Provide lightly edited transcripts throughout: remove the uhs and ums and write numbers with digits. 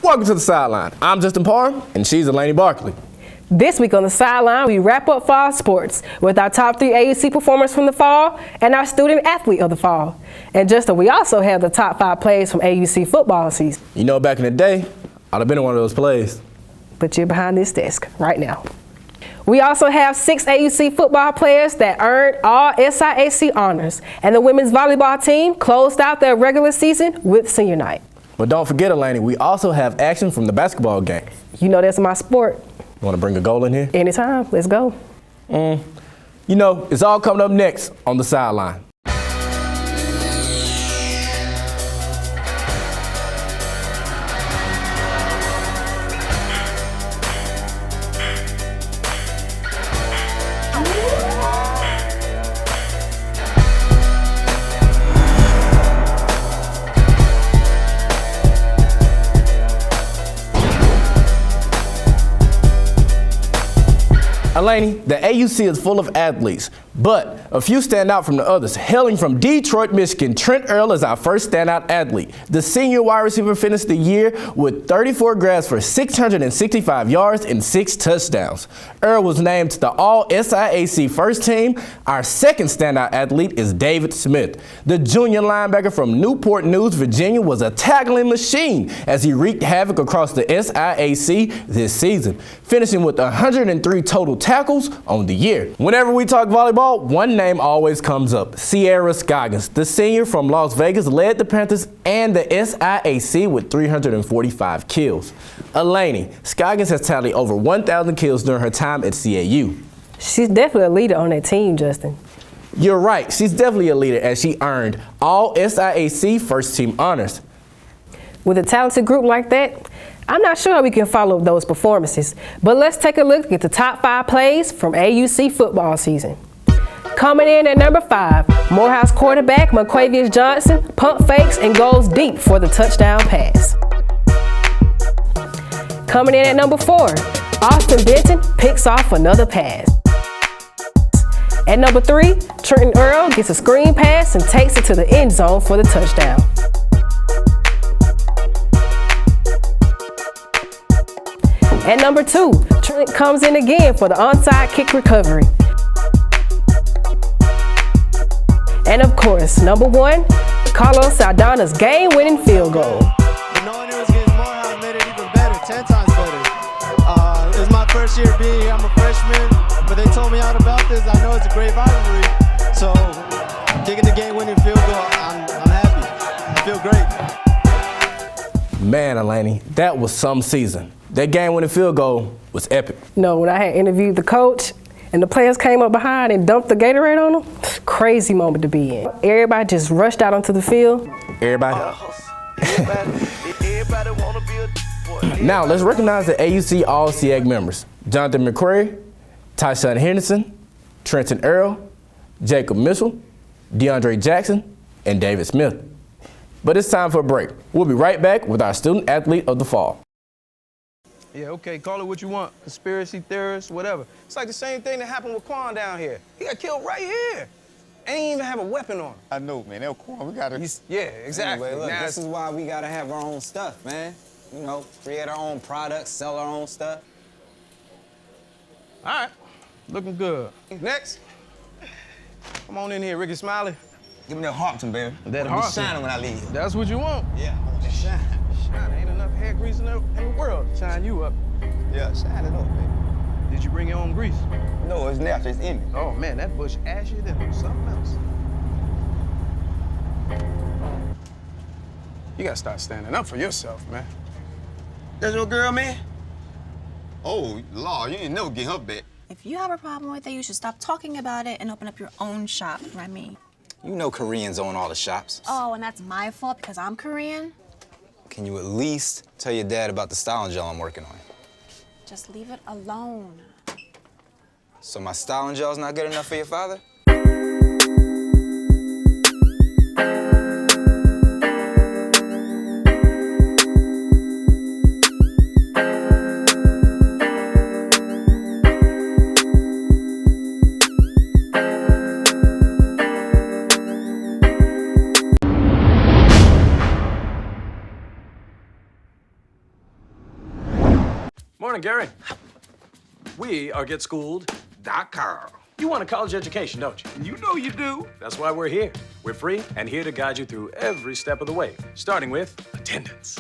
Welcome to the Sideline. I'm Justin Parham, and she's Elaine Barkley. This week on the Sideline, we wrap up fall sports with our top 3 AUC performers from the fall and our student athlete of the fall. And Justin, we also have the top 5 plays from AUC football season. You know, back in the day, I'd have been in one of those plays. But you're behind this desk right now. We also have 6 AUC football players that earned all SIAC honors, and the women's volleyball team closed out their regular season with senior night. But don't forget, Elaine, we also have action from the basketball game. You know that's my sport. You want to bring a goal in here? Anytime, let's go. You know, it's all coming up next on the Sideline. Elaine, the AUC is full of athletes, but a few stand out from the others. Hailing from Detroit, Michigan, Trent Earl is our first standout athlete. The senior wide receiver finished the year with 34 grabs for 665 yards and 6 touchdowns. Earl was named to the All-SIAC first team. Our second standout athlete is David Smith. The junior linebacker from Newport News, Virginia, was a tackling machine as he wreaked havoc across the SIAC this season, finishing with 103 total tackles on the year. Whenever we talk volleyball, one name always comes up: Sierra Scoggins. The senior from Las Vegas led the Panthers and the SIAC with 345 kills. Elaine, Scoggins has tallied over 1,000 kills during her time at CAU. She's definitely a leader on that team, Justin. You're right, she's definitely a leader as she earned all SIAC first team honors. With a talented group like that, I'm not sure how we can follow those performances, but let's take a look at the top 5 plays from AUC football season. Coming in at number 5, Morehouse quarterback McQuavius Johnson pump fakes and goes deep for the touchdown pass. Coming in at number 4, Austin Benton picks off another pass. At number 3, Trenton Earl gets a screen pass and takes it to the end zone for the touchdown. At number 2, Trent comes in again for the onside kick recovery. And of course, number 1, Carlos Saldana's game-winning field goal. But knowing it was against Morehouse made it even better, 10 times better. It was my first year being here. I'm a freshman, but they told me all about this. I know it's a great rivalry. So, kicking the game-winning field goal, I'm happy. I feel great. Man, Elaine, that was some season. That game-winning field goal was epic. No, when I had interviewed the coach and the players came up behind and dumped the Gatorade on them, crazy moment to be in. Everybody just rushed out onto the field. Everybody. Now, let's recognize the AUC All-SEAC members: Jonathan McCrary, Tyshawn Henderson, Trenton Earl, Jacob Mitchell, DeAndre Jackson, and David Smith. But it's time for a break. We'll be right back with our student athlete of the fall. Yeah, okay, call it what you want. Conspiracy theorists, whatever. It's like the same thing that happened with Quan down here. He got killed right here. And he didn't even have a weapon on him. I know, man. El Quan, we gotta... Yeah, exactly. Anyway, look, now, this is why we gotta have our own stuff, man. You know, create our own products, sell our own stuff. all right, looking good. Next. Come on in here, Ricky Smiley. Give me that Harpton, baby. That I wanna be Harpton. shining when I leave. That's what you want. Yeah, I want to shine. Shine, ain't enough hair grease in the world to shine you up. Yeah, shine it up, baby. Did you bring your own grease? No, it's natural, it's in me. Oh man, that bush ashy than something else. You gotta start standing up for yourself, man. That's your girl, man? Oh, Law, you ain't never get her back. If you have a problem with it, you should stop talking about it and open up your own shop, Remy. You know Koreans own all the shops. Oh, and that's my fault because I'm Korean? Can you at least tell your dad about the styling gel I'm working on? Just leave it alone. So my styling gel's not good enough for your father? Morning, Gary. We are GetSchooled.com. You want a college education, don't you? You know you do. That's why we're here. We're free and here to guide you through every step of the way, starting with attendance.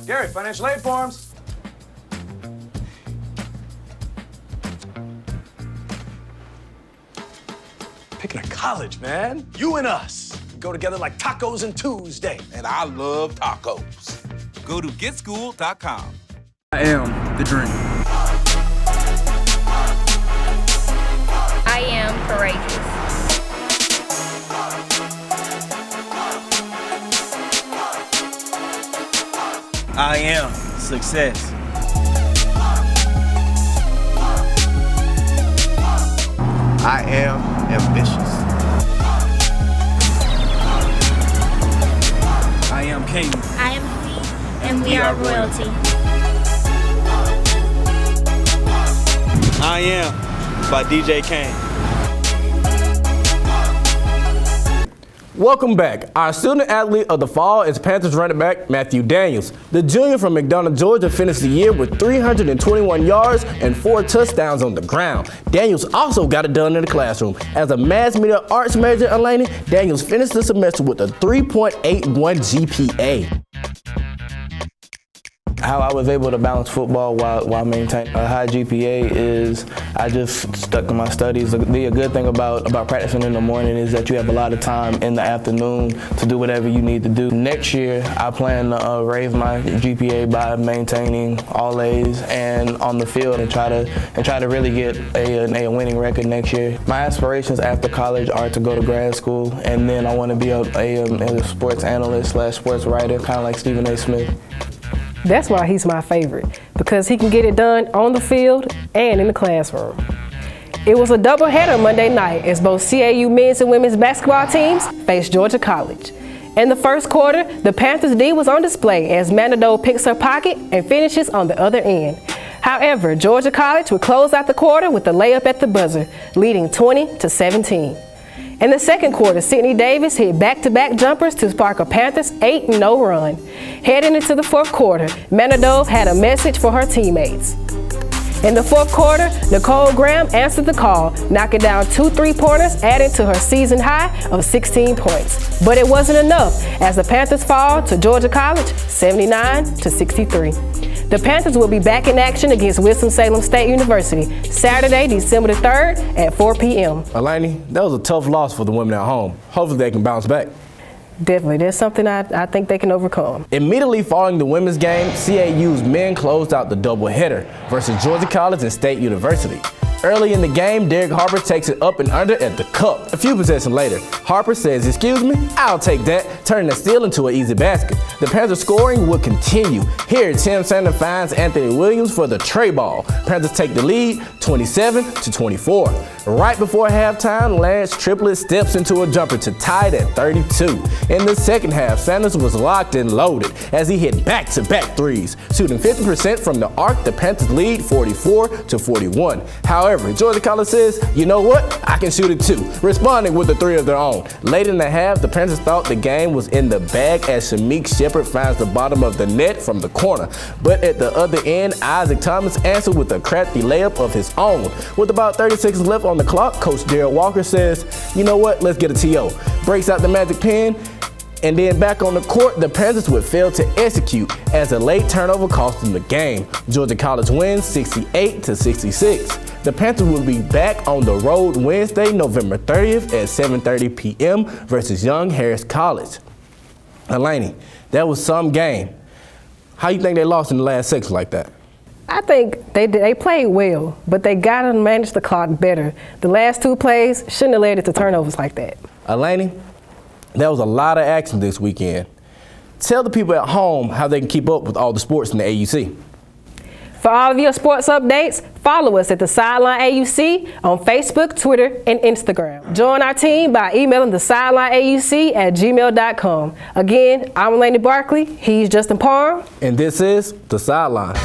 Gary, financial aid forms. Picking a college, man. You and us. We go together like tacos and Tuesday. And I love tacos. Go to GetSchooled.com. I am the dream. I am courageous. I am success. I am ambitious. I am king. I am queen, and we are royalty. I am by DJ Kane. Welcome back. Our student athlete of the fall is Panthers running back Matthew Daniels. The junior from McDonough, Georgia finished the year with 321 yards and 4 touchdowns on the ground. Daniels also got it done in the classroom. As a mass media arts major, Atlanta, Daniels finished the semester with a 3.81 GPA. How I was able to balance football while maintaining a high GPA is I just stuck to my studies. The good thing about practicing in the morning is that you have a lot of time in the afternoon to do whatever you need to do. Next year, I plan to raise my GPA by maintaining all A's and on the field and try to really get a winning record next year. My aspirations after college are to go to grad school, and then I want to be a sports analyst / sports writer, kind of like Stephen A. Smith. That's why he's my favorite, because he can get it done on the field and in the classroom. It was a doubleheader Monday night as both CAU men's and women's basketball teams faced Georgia College. In the first quarter, the Panthers D was on display as Manado picks her pocket and finishes on the other end. However, Georgia College would close out the quarter with a layup at the buzzer, leading 20-17. In the second quarter, Sydney Davis hit back-to-back jumpers to spark a Panthers 8-0 run. Heading into the fourth quarter, Manado had a message for her teammates. In the fourth quarter, Nicole Graham answered the call, knocking down 2 3-pointers, adding to her season high of 16 points. But it wasn't enough as the Panthers fall to Georgia College 79-63. The Panthers will be back in action against Winston-Salem State University Saturday, December the 3rd at 4 p.m. Alani, that was a tough loss for the women at home. Hopefully they can bounce back. Definitely. There's something I think they can overcome. Immediately following the women's game, CAU's men closed out the doubleheader versus Georgia College and State University. Early in the game, Derek Harper takes it up and under at the cup. A few possessions later, Harper says, "Excuse me, I'll take that," turning the steal into an easy basket. The Panthers scoring would continue. Here, Tim Sanders finds Anthony Williams for the tray ball. Panthers take the lead 27-24. Right before halftime, Lance Triplett steps into a jumper to tie it at 32. In the second half, Sanders was locked and loaded as he hit back-to-back threes. Shooting 50% from the arc, the Panthers lead 44-41. However, Georgia College says, "You know what? I can shoot it too," responding with a 3 of their own. Late in the half, the Panthers thought the game was in the bag as Shamik Shepard finds the bottom of the net from the corner. But at the other end, Isaac Thomas answered with a crafty layup of his own. With about 30 seconds left on the clock, Coach Darrell Walker says, "You know what? Let's get a TO." Breaks out the magic pen. And then back on the court, the Panthers would fail to execute as a late turnover cost them the game. Georgia College wins 68-66. The Panthers will be back on the road Wednesday, November 30th at 7:30 p.m. versus Young Harris College. Atlanta, that was some game. How you think they lost in the last section like that? I think they played well, but they got to manage the clock better. The last 2 plays shouldn't have led it to turnovers like that. Atlanta, there was a lot of action this weekend. Tell the people at home how they can keep up with all the sports in the AUC. For all of your sports updates, follow us at the Sideline AUC on Facebook, Twitter, and Instagram. Join our team by emailing thesidelineauc@gmail.com. Again, I'm Lainey Barkley. He's Justin Parham. And this is The Sideline.